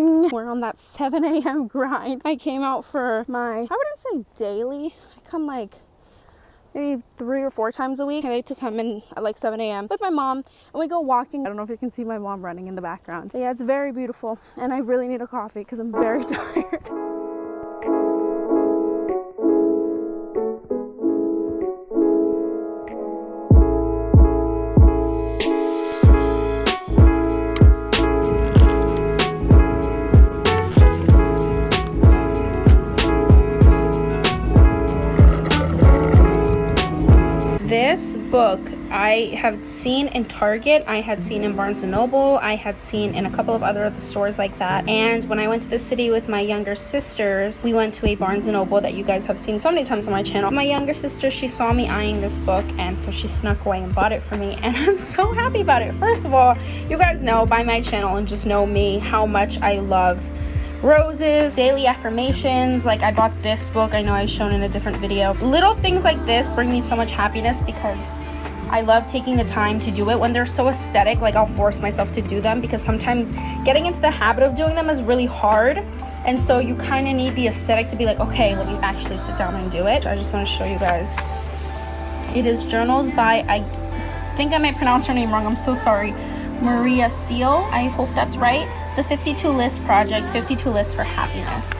morning. We're on that 7 a.m. grind. I came out for my, I wouldn't say daily. I come like maybe 3 or 4 times a week. I like to come in at like 7 a.m. with my mom and we go walking. I don't know if you can see my mom running in the background. But yeah, it's very beautiful and I really need a coffee because I'm very tired. This book I have seen in Target, I had seen in Barnes & Noble, I had seen in a couple of other stores like that. And when I went to the city with my younger sisters, we went to a Barnes & Noble that you guys have seen so many times on my channel. My younger sister, she saw me eyeing this book and so she snuck away and bought it for me. And I'm so happy about it. First of all, you guys know by my channel and just know me how much I love roses, daily affirmations. Like I bought this book, I know I've shown in a different video. Little things like this bring me so much happiness because I love taking the time to do it. When they're so aesthetic, like I'll force myself to do them because sometimes getting into the habit of doing them is really hard. And so you kind of need the aesthetic to be like, okay, let me actually sit down and do it. I just want to show you guys. It is journals by, I think I might pronounce her name wrong, I'm so sorry, Maria Seal. I hope that's right. The 52 List Project, 52 Lists for Happiness.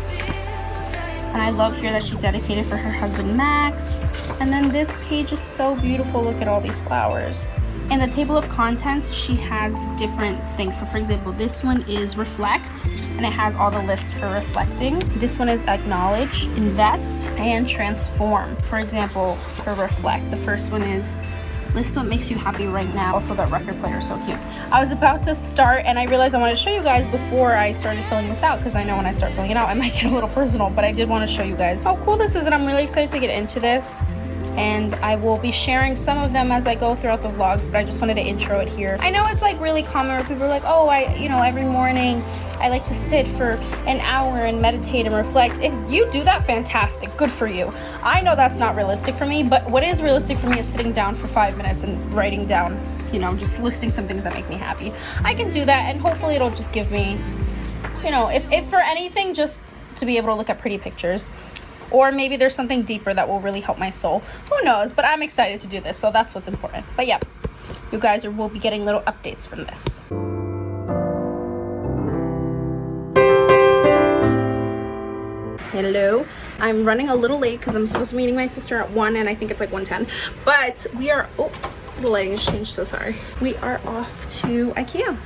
And I love here that she dedicated for her husband Max. And then this page is so beautiful. Look at all these flowers. In the table of contents, she has different things. So for example, this one is Reflect, and it has all the lists for reflecting. This one is Acknowledge, Invest, and Transform. For example, for Reflect, the first one is list what makes you happy right now. Also, that record player is so cute. I was about to start and I realized I wanted to show you guys before I started filling this out because I know when I start filling it out I might get a little personal, but I did want to show you guys how cool this is and I'm really excited to get into this. And I will be sharing some of them as I go throughout the vlogs, but I just wanted to intro it here. I know it's like really common where people are like, oh, every morning I like to sit for an hour and meditate and reflect. If you do that, fantastic, good for you. I know that's not realistic for me, but what is realistic for me is sitting down for 5 minutes and writing down, just listing some things that make me happy. I can do that and hopefully it'll just give me, if for anything, just to be able to look at pretty pictures. Or maybe there's something deeper that will really help my soul. Who knows? But I'm excited to do this, so that's what's important. But yeah, you guys will be getting little updates from this. Hello. I'm running a little late because I'm supposed to be meeting my sister at 1 and I think it's like 1:10. But we are, oh, the lighting has changed, so sorry. We are off to IKEA.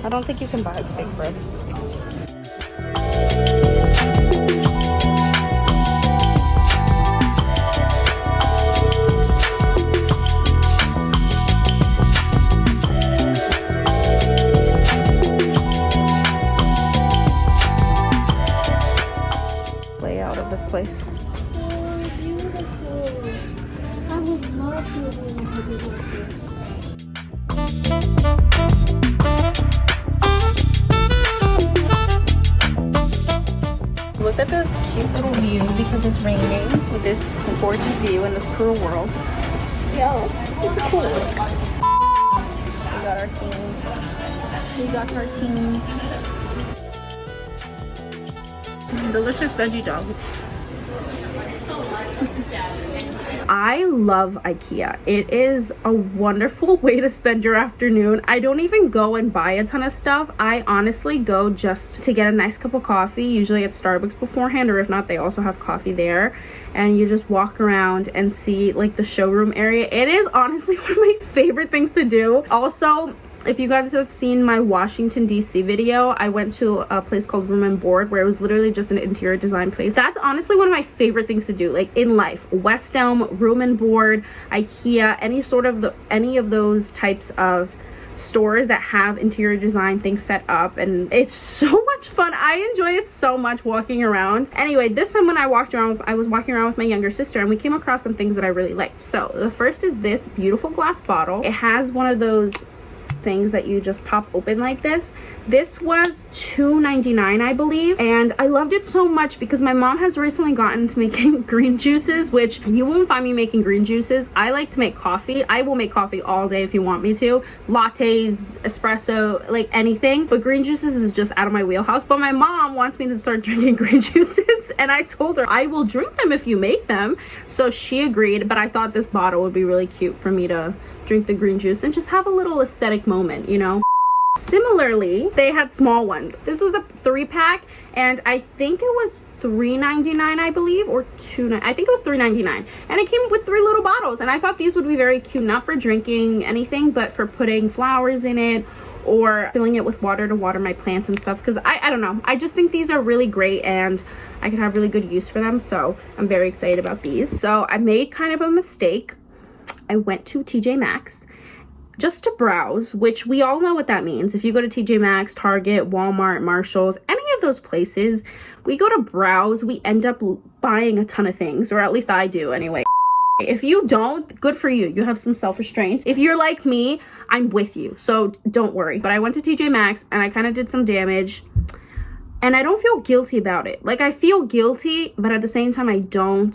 I don't think you can buy fake bread. Layout of this place. So beautiful. I would love to be able to do this. Look at this cute little view because it's raining with this gorgeous view in this cruel world. Yo, it's a cool look. We got our teens. Delicious veggie dog. I love IKEA. It is a wonderful way to spend your afternoon. I don't even go and buy a ton of stuff. I honestly go just to get a nice cup of coffee, usually at Starbucks beforehand, or if not, they also have coffee there. And you just walk around and see like the showroom area. It is honestly one of my favorite things to do. Also, if you guys have seen my Washington DC video, I went to a place called Room and Board where it was literally just an interior design place. That's honestly one of my favorite things to do, like in life. West Elm, Room and Board, IKEA, any of those types of stores that have interior design things set up, and it's so much fun. I enjoy it so much walking around. Anyway, this time when I was walking around with my younger sister and we came across some things that I really liked. So the first is this beautiful glass bottle. It has one of those things that you just pop open like this. This was $2.99, I believe, and I loved it so much because my mom has recently gotten into making green juices, which you won't find me making green juices. I like to make coffee. I will make coffee all day if you want me to. Lattes, espresso, like anything, but green juices is just out of my wheelhouse. But my mom wants me to start drinking green juices, and I told her I will drink them if you make them. So she agreed, but I thought this bottle would be really cute for me to drink the green juice and just have a little aesthetic moment, you know. Similarly, they had small ones. This is a 3-pack, and I think it was $3.99, I believe, or I think it was $3.99, and it came with 3 little bottles, and I thought these would be very cute, not for drinking anything, but for putting flowers in it or filling it with water to water my plants and stuff, because I don't know, I just think these are really great and I can have really good use for them. So I'm very excited about these. So I made kind of a mistake. I went to TJ Maxx just to browse, which we all know what that means. If you go to TJ Maxx, Target, Walmart, Marshalls, any of those places, we go to browse, we end up buying a ton of things, or at least I do anyway. If you don't, good for you. You have some self-restraint. If you're like me, I'm with you, so don't worry. But I went to TJ Maxx and I kind of did some damage, and I don't feel guilty about it. Like, I feel guilty, but at the same time I don't.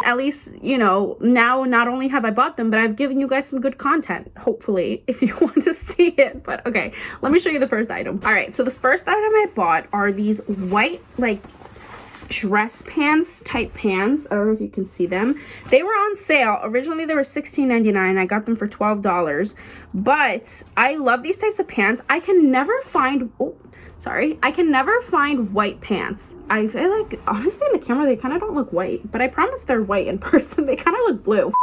At least, you know, now not only have I bought them, but I've given you guys some good content, hopefully, if you want to see it. But okay, let me show you the first item. All right, so the first item I bought are these white, like, dress pants type pants. I don't know if you can see them. They were on sale. Originally they were $16.99. I got them for $12, but I love these types of pants. I can never find I can never find white pants. I feel like, honestly, in the camera they kind of don't look white, but I promise they're white in person. They kind of look blue.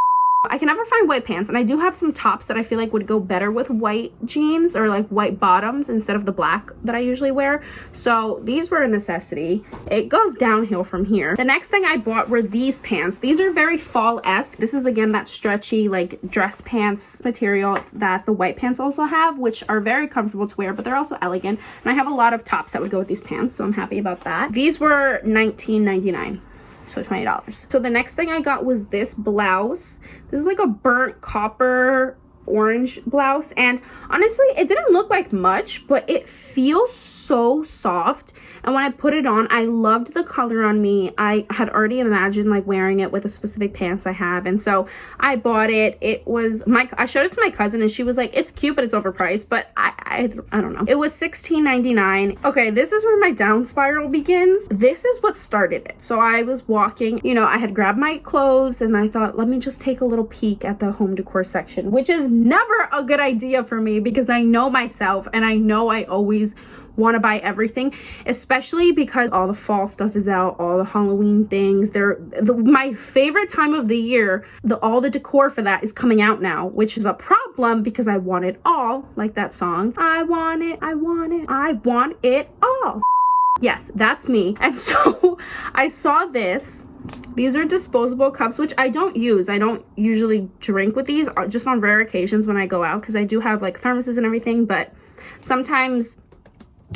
I can never find white pants, and I do have some tops that I feel like would go better with white jeans or like white bottoms instead of the black that I usually wear. So these were a necessity. It goes downhill from here. The next thing I bought were these pants. These are very fall-esque. This is again that stretchy like dress pants material that the white pants also have, which are very comfortable to wear, but they're also elegant. And I have a lot of tops that would go with these pants, so I'm happy about that. These were $19.99. So $20. So the next thing I got was this blouse. This is like a burnt copper orange blouse, and honestly it didn't look like much, but it feels so soft, and when I put it on, I loved the color on me. I had already imagined like wearing it with a specific pants I have, and so I bought it. It was I showed it to my cousin and she was like, it's cute but it's overpriced, but I don't know. It was $16.99. Okay, this is where my down spiral begins. This is what started it. So I was walking, you know, I had grabbed my clothes and I thought, let me just take a little peek at the home decor section, which is never a good idea for me because I know myself and I know I always want to buy everything, especially because all the fall stuff is out, all the Halloween things. My favorite time of the year, all the decor for that is coming out now, which is a problem because I want it all, like that song. I want it, I want it, I want it all. Yes, that's me. And so I saw this. These are disposable cups, which I don't use. I don't usually drink with these, just on rare occasions when I go out, because I do have like thermoses and everything, but sometimes,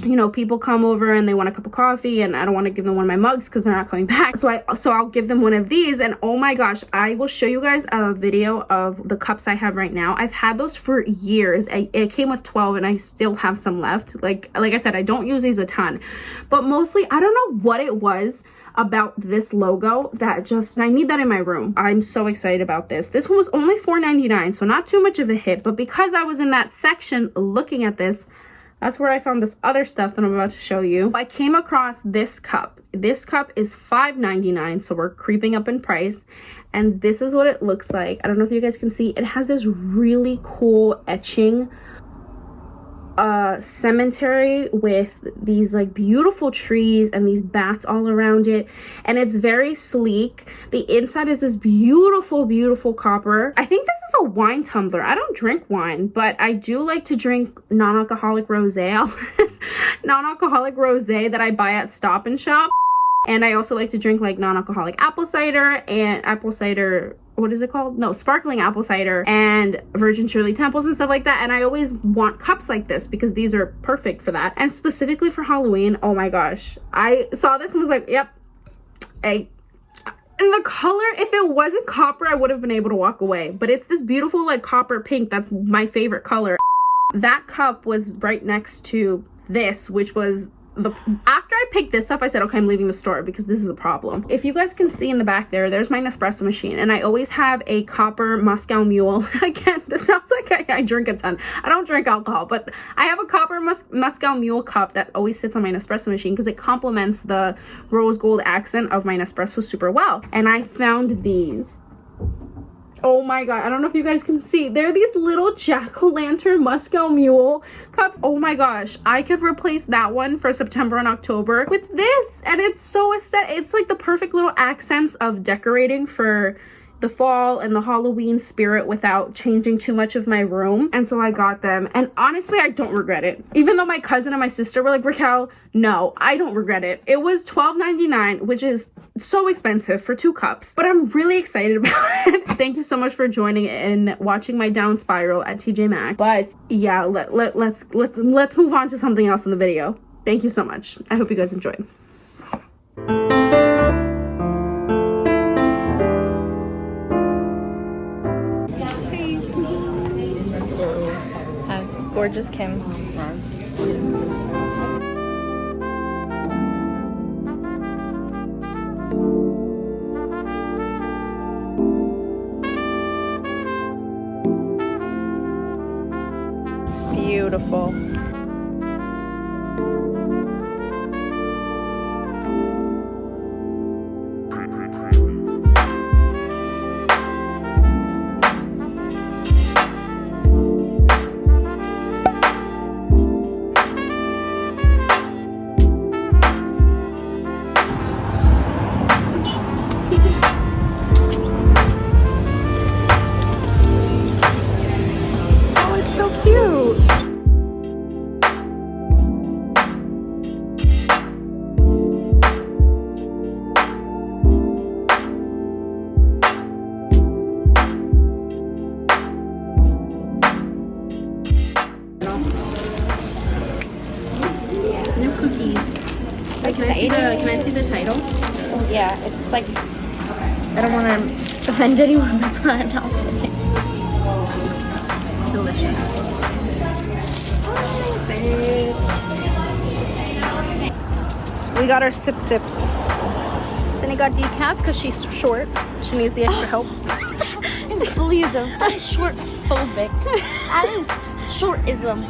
you know, people come over and they want a cup of coffee and I don't want to give them one of my mugs because they're not coming back. So I'll give them one of these, and oh my gosh, I will show you guys a video of the cups I have right now. I've had those for years. It came with 12 and I still have some left. Like I said, I don't use these a ton, but mostly I don't know what it was about this logo that just, I need that in my room. I'm so excited about this. This one was only $4.99, so not too much of a hit, but because I was in that section looking at this, that's where I found this other stuff that I'm about to show you. I came across this cup. This cup is $5.99, so we're creeping up in price. And this is what it looks like. I don't know if you guys can see. It has this really cool etching cemetery with these like beautiful trees and these bats all around it, and it's very sleek. The inside is this beautiful copper. I think this is a wine tumbler. I don't drink wine, but I do like to drink non-alcoholic rosé. Non-alcoholic rosé that I buy at Stop and Shop. And I also like to drink like non-alcoholic apple cider and apple cider, what is it called? No, sparkling apple cider and Virgin Shirley Temples and stuff like that. And I always want cups like this because these are perfect for that. And specifically for Halloween, oh my gosh. I saw this and was like, yep. And the color, if it wasn't copper, I would have been able to walk away. But it's this beautiful like copper pink. That's my favorite color. That cup was right next to this, which was after I picked this up, I said, okay, I'm leaving the store because this is a problem. If you guys can see in the back there's my Nespresso machine, and I always have a copper Moscow Mule. Again, this sounds like I drink a ton. I don't drink alcohol, but I have a copper Moscow Mule cup that always sits on my Nespresso machine because it complements the rose gold accent of my Nespresso super well. And I found these. Oh my god, I don't know if you guys can see. They're these little jack-o'-lantern Moscow Mule cups. Oh my gosh, I could replace that one for September and October with this. And it's so aesthetic. It's like the perfect little accents of decorating for the fall and the Halloween spirit without changing too much of my room. And so I got them, and honestly I don't regret it. Even though my cousin and my sister were like, Raquel, no, I don't regret it. It was $12.99, which is so expensive for 2 cups, but I'm really excited about it. Thank you so much for joining and watching my down spiral at TJ Maxx. But yeah, let's move on to something else in the video. Thank you so much. I hope you guys enjoyed. Gorgeous Kim. Beautiful. Can I see the title? Oh, yeah, it's like, I don't want to offend anyone by pronouncing it. Delicious. We got our sips. Cindy got decaf because she's short. She needs the extra help. That is short phobic. That is shortism.